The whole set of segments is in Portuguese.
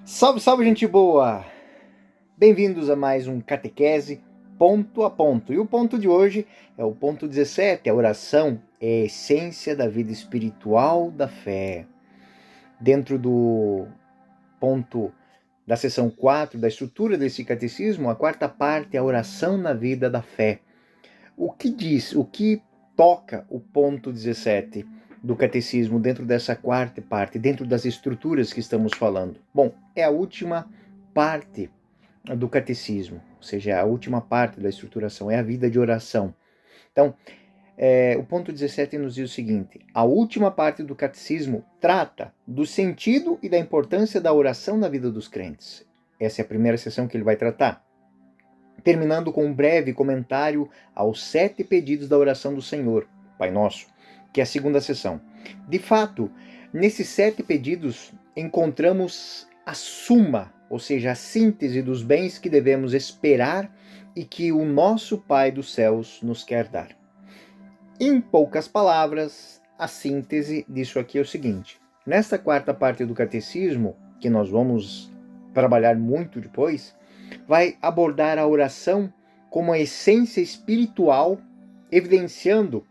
Salve, salve, gente boa! Bem-vindos a mais um Catequese Ponto a Ponto. E o ponto de hoje é o ponto 17, a oração é a essência da vida espiritual da fé. Dentro do ponto da seção 4 da estrutura desse catecismo, a quarta parte é a oração na vida da fé. O que toca o ponto 17 do catecismo dentro dessa quarta parte, dentro das estruturas que estamos falando? Bom, é a última parte do catecismo, ou seja, a última parte da estruturação, é a vida de oração. Então, o ponto 17 nos diz o seguinte: a última parte do catecismo trata do sentido e da importância da oração na vida dos crentes. Essa é a primeira sessão que ele vai tratar, terminando com um breve comentário aos 7 pedidos da oração do Senhor, Pai Nosso, que é a segunda sessão. De fato, nesses 7 pedidos encontramos a suma, ou seja, a síntese dos bens que devemos esperar e que o nosso Pai dos céus nos quer dar. Em poucas palavras, a síntese disso aqui é o seguinte: nesta quarta parte do catecismo, que nós vamos trabalhar muito depois, vai abordar a oração como a essência espiritual, evidenciando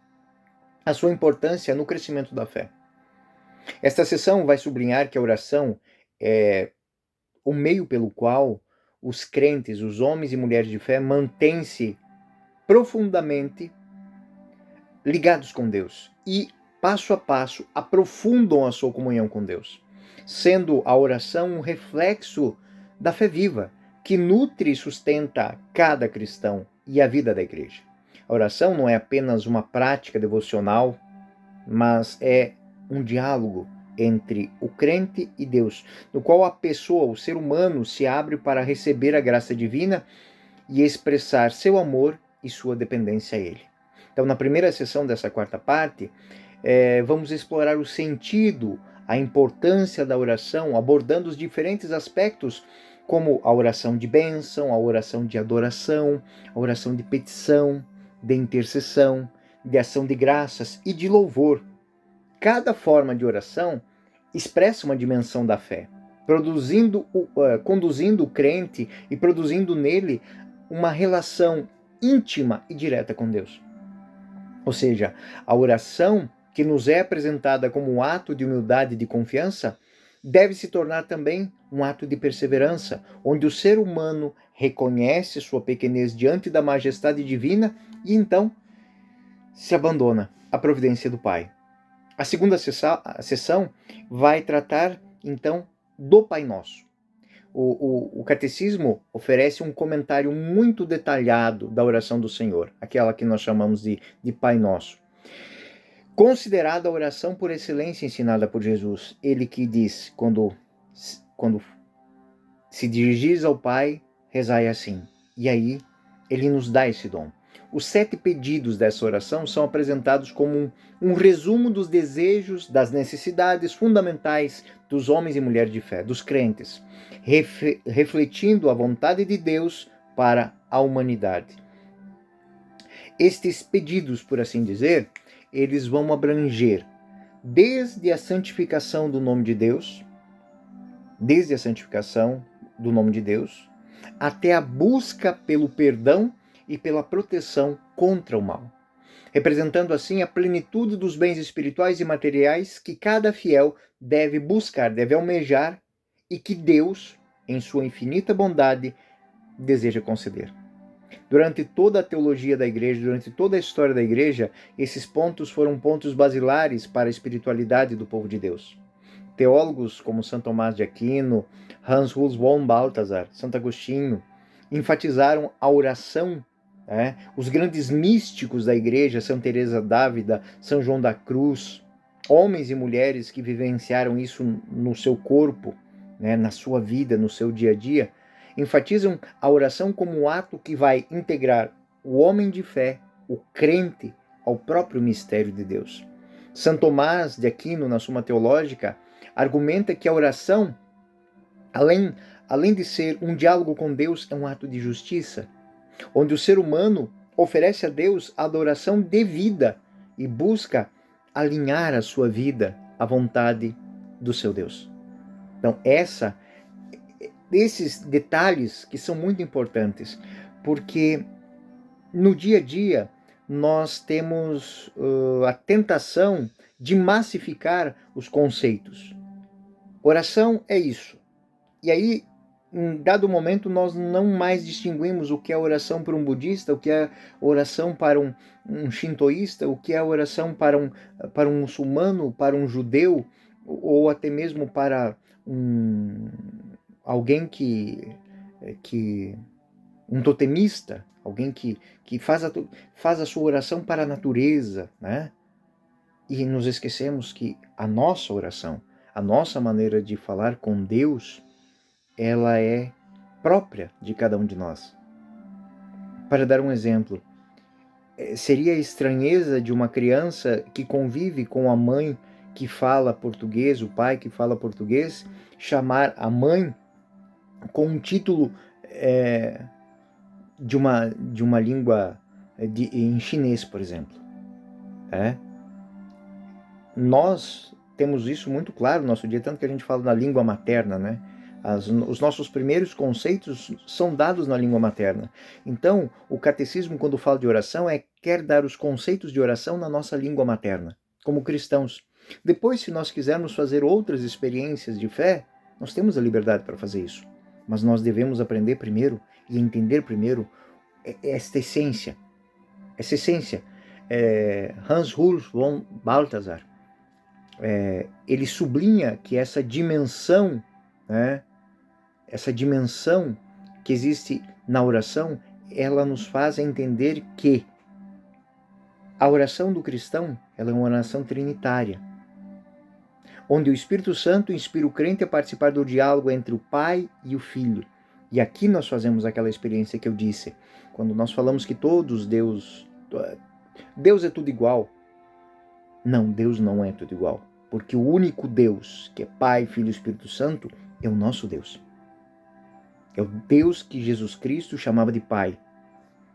a sua importância no crescimento da fé. Esta sessão vai sublinhar que a oração é o meio pelo qual os crentes, os homens e mulheres de fé, mantêm-se profundamente ligados com Deus e, passo a passo, aprofundam a sua comunhão com Deus, sendo a oração um reflexo da fé viva, que nutre e sustenta cada cristão e a vida da igreja. A oração não é apenas uma prática devocional, mas é um diálogo entre o crente e Deus, no qual a pessoa, o ser humano, se abre para receber a graça divina e expressar seu amor e sua dependência a Ele. Então, na primeira sessão dessa quarta parte, vamos explorar o sentido, a importância da oração, abordando os diferentes aspectos, como a oração de bênção, a oração de adoração, a oração de petição, de intercessão, de ação de graças e de louvor. Cada forma de oração expressa uma dimensão da fé, conduzindo o crente e produzindo nele uma relação íntima e direta com Deus. Ou seja, a oração que nos é apresentada como um ato de humildade e de confiança deve se tornar também um ato de perseverança, onde o ser humano reconhece sua pequenez diante da majestade divina e então se abandona à providência do Pai. A segunda sessão vai tratar então do Pai Nosso. O catecismo oferece um comentário muito detalhado da oração do Senhor, aquela que nós chamamos de Pai Nosso. Considerada a oração por excelência ensinada por Jesus, ele que diz, quando se dirigis ao Pai, rezai assim. E aí, ele nos dá esse dom. Os 7 pedidos dessa oração são apresentados como um resumo dos desejos, das necessidades fundamentais dos homens e mulheres de fé, dos crentes, refletindo a vontade de Deus para a humanidade. Estes pedidos, por assim dizer, eles vão abranger desde a santificação do nome de Deus, até a busca pelo perdão e pela proteção contra o mal, representando assim a plenitude dos bens espirituais e materiais que cada fiel deve buscar, deve almejar e que Deus, em sua infinita bondade, deseja conceder. Durante toda a teologia da igreja, durante toda a história da igreja, esses pontos foram pontos basilares para a espiritualidade do povo de Deus. Teólogos como Santo Tomás de Aquino, Hans Urs von Balthasar, Santo Agostinho, enfatizaram a oração. Os grandes místicos da igreja, Santa Teresa d'Ávila, São João da Cruz, homens e mulheres que vivenciaram isso no seu corpo, na sua vida, no seu dia a dia, enfatizam a oração como um ato que vai integrar o homem de fé, o crente, ao próprio mistério de Deus. São Tomás de Aquino, na Suma Teológica, argumenta que a oração, além de ser um diálogo com Deus, é um ato de justiça, onde o ser humano oferece a Deus a adoração devida e busca alinhar a sua vida à vontade do seu Deus. Então, essa desses detalhes que são muito importantes, porque no dia a dia nós temos a tentação de massificar os conceitos. Oração é isso. E aí, em dado momento, nós não mais distinguimos o que é oração para um budista, o que é oração para um shintoísta, o que é oração para um muçulmano, para um judeu, ou até mesmo para alguém que um totemista, alguém que faz a sua oração para a natureza, né? E nos esquecemos que a nossa oração, a nossa maneira de falar com Deus, ela é própria de cada um de nós. Para dar um exemplo, seria a estranheza de uma criança que convive com a mãe que fala português, o pai que fala português, chamar a mãe com um título de uma língua em chinês, por exemplo. Nós temos isso muito claro no nosso dia, tanto que a gente fala na língua materna, né? Os nossos primeiros conceitos são dados na língua materna. Então, o catecismo, quando fala de oração, quer dar os conceitos de oração na nossa língua materna, como cristãos. Depois, se nós quisermos fazer outras experiências de fé, nós temos a liberdade para fazer isso. Mas nós devemos aprender primeiro e entender primeiro esta essência. Essa essência. Hans Urs von Balthasar, ele sublinha que essa dimensão, né, essa dimensão que existe na oração, ela nos faz entender que a oração do cristão, ela é uma oração trinitária, onde o Espírito Santo inspira o crente a participar do diálogo entre o Pai e o Filho. E aqui nós fazemos aquela experiência que eu disse, quando nós falamos que Deus é tudo igual. Não, Deus não é tudo igual, porque o único Deus, que é Pai, Filho e Espírito Santo, é o nosso Deus. É o Deus que Jesus Cristo chamava de Pai.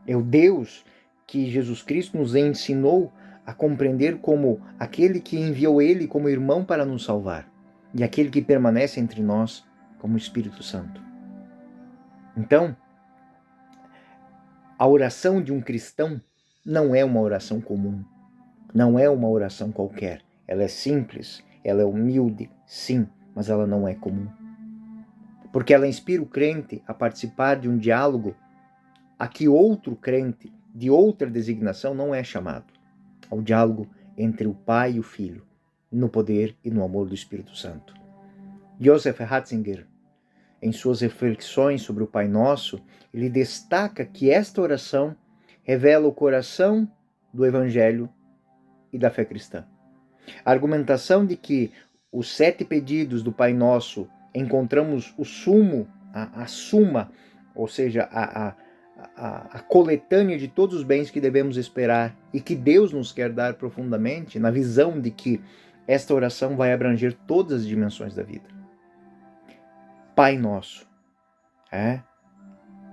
É o Deus que Jesus Cristo nos ensinou a compreender como aquele que enviou Ele como irmão para nos salvar, e aquele que permanece entre nós como Espírito Santo. Então, a oração de um cristão não é uma oração comum, não é uma oração qualquer. Ela é simples, ela é humilde, sim, mas ela não é comum. Porque ela inspira o crente a participar de um diálogo a que outro crente de outra designação não é chamado. Ao diálogo entre o Pai e o Filho, no poder e no amor do Espírito Santo. Joseph Ratzinger, em suas reflexões sobre o Pai Nosso, ele destaca que esta oração revela o coração do Evangelho e da fé cristã. A argumentação de que os 7 pedidos do Pai Nosso encontramos o sumo, a suma, ou seja, a coletânea de todos os bens que devemos esperar e que Deus nos quer dar profundamente, na visão de que esta oração vai abranger todas as dimensões da vida. Pai Nosso,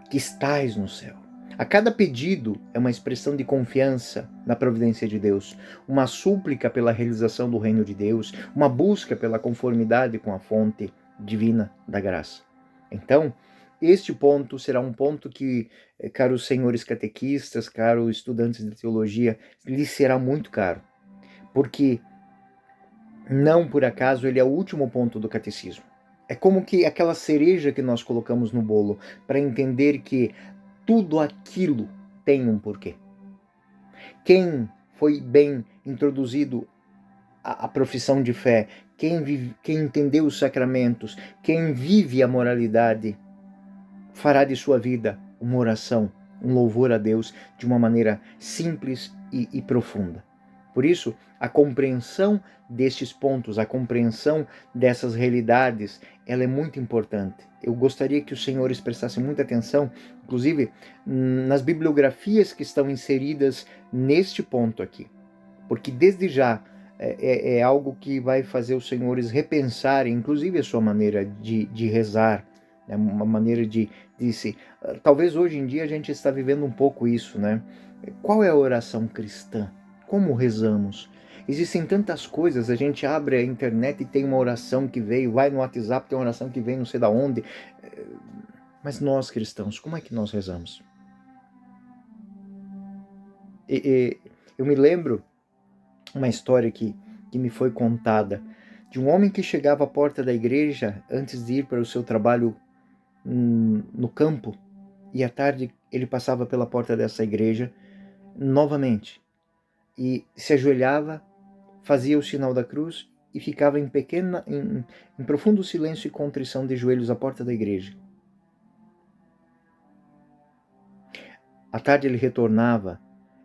que estais no céu. A cada pedido é uma expressão de confiança na providência de Deus, uma súplica pela realização do reino de Deus, uma busca pela conformidade com a fonte divina da graça. Então, este ponto será um ponto que, caros senhores catequistas, caros estudantes de teologia, lhes será muito caro, porque não por acaso ele é o último ponto do catecismo. É como que aquela cereja que nós colocamos no bolo para entender que tudo aquilo tem um porquê. Quem foi bem introduzido à profissão de fé, quem entendeu os sacramentos, quem vive a moralidade, fará de sua vida uma oração, um louvor a Deus de uma maneira simples e profunda. Por isso, a compreensão destes pontos, a compreensão dessas realidades, ela é muito importante. Eu gostaria que os senhores prestassem muita atenção, inclusive nas bibliografias que estão inseridas neste ponto aqui, porque desde já é algo que vai fazer os senhores repensarem, inclusive a sua maneira de rezar, né? Uma maneira de se... Talvez hoje em dia a gente está vivendo um pouco isso, né? Qual é a oração cristã? Como rezamos? Existem tantas coisas, a gente abre a internet e tem uma oração que veio, vai no WhatsApp, tem uma oração que vem não sei da onde. Mas nós, cristãos, como é que nós rezamos? Eu me lembro uma história que me foi contada de um homem que chegava à porta da igreja antes de ir para o seu trabalho no campo, e à tarde ele passava pela porta dessa igreja novamente e se ajoelhava, fazia o sinal da cruz e ficava em profundo silêncio e contrição de joelhos à porta da igreja. À tarde ele retornava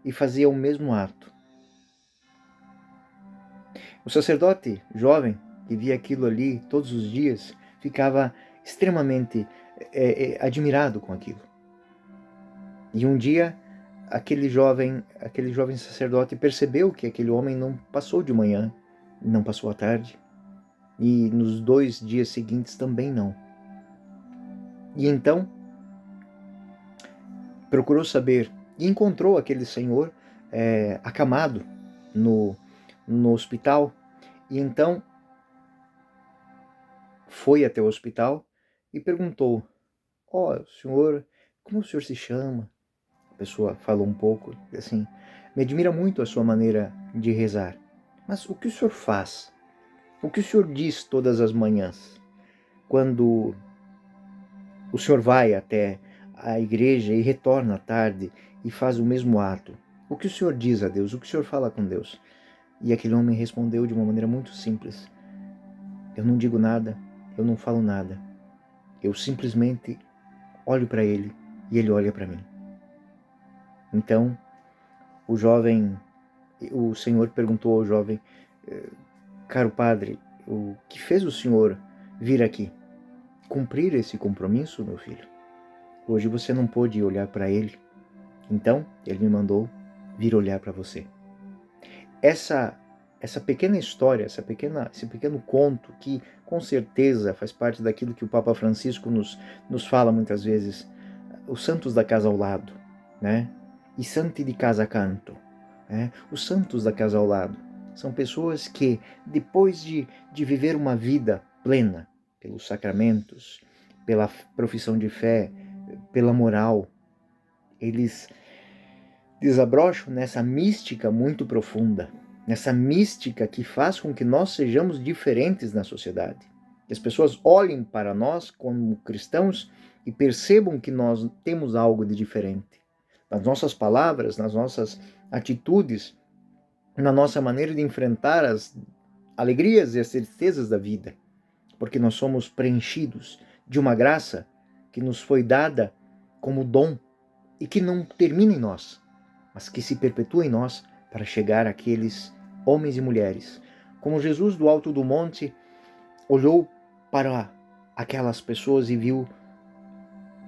e fazia o mesmo ato. O sacerdote jovem, que via aquilo ali todos os dias, ficava extremamente admirado com aquilo. E um dia, aquele jovem sacerdote percebeu que aquele homem não passou de manhã, não passou à tarde, e nos 2 dias seguintes também não. E então, procurou saber e encontrou aquele senhor acamado no hospital. E então foi até o hospital e perguntou: senhor, como o senhor se chama? A pessoa falou um pouco, assim: me admira muito a sua maneira de rezar, mas o que o senhor faz? O que o senhor diz todas as manhãs? Quando o senhor vai até a igreja e retorna à tarde e faz o mesmo ato, o que o senhor diz a Deus? O que o senhor fala com Deus? E aquele homem respondeu de uma maneira muito simples: eu não digo nada, eu não falo nada. Eu simplesmente olho para ele e ele olha para mim. Então, o Senhor perguntou ao jovem: caro padre, o que fez o senhor vir aqui? Cumprir esse compromisso, meu filho? Hoje você não pôde olhar para ele, então ele me mandou vir olhar para você. Essa pequena história, esse pequeno conto, que com certeza faz parte daquilo que o Papa Francisco nos fala muitas vezes, os santos da casa ao lado, né? E santi di casa canto, né? Os santos da casa ao lado são pessoas que, depois de viver uma vida plena, pelos sacramentos, pela profissão de fé, pela moral, eles desabrocham nessa mística muito profunda, nessa mística que faz com que nós sejamos diferentes na sociedade. Que as pessoas olhem para nós como cristãos e percebam que nós temos algo de diferente. Nas nossas palavras, nas nossas atitudes, na nossa maneira de enfrentar as alegrias e as tristezas da vida. Porque nós somos preenchidos de uma graça que nos foi dada como dom e que não termina em nós, mas que se perpetua em nós para chegar àqueles homens e mulheres. Como Jesus do alto do monte olhou para aquelas pessoas e viu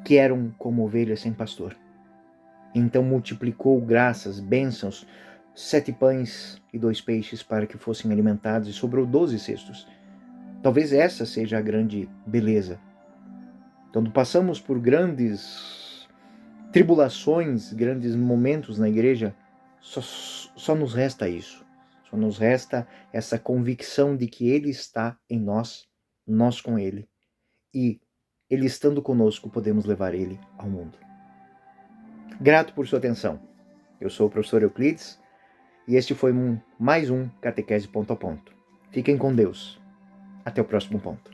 que eram como ovelhas sem pastor. Então multiplicou graças, bênçãos, 7 pães e 2 peixes para que fossem alimentados, e sobrou 12 cestos. Talvez essa seja a grande beleza. Quando passamos por grandes tribulações, grandes momentos na igreja, só nos resta isso. Só nos resta essa convicção de que Ele está em nós, nós com Ele. E Ele estando conosco, podemos levar Ele ao mundo. Grato por sua atenção. Eu sou o professor Euclides e este foi mais um Catequese Ponto a Ponto. Fiquem com Deus. Até o próximo ponto.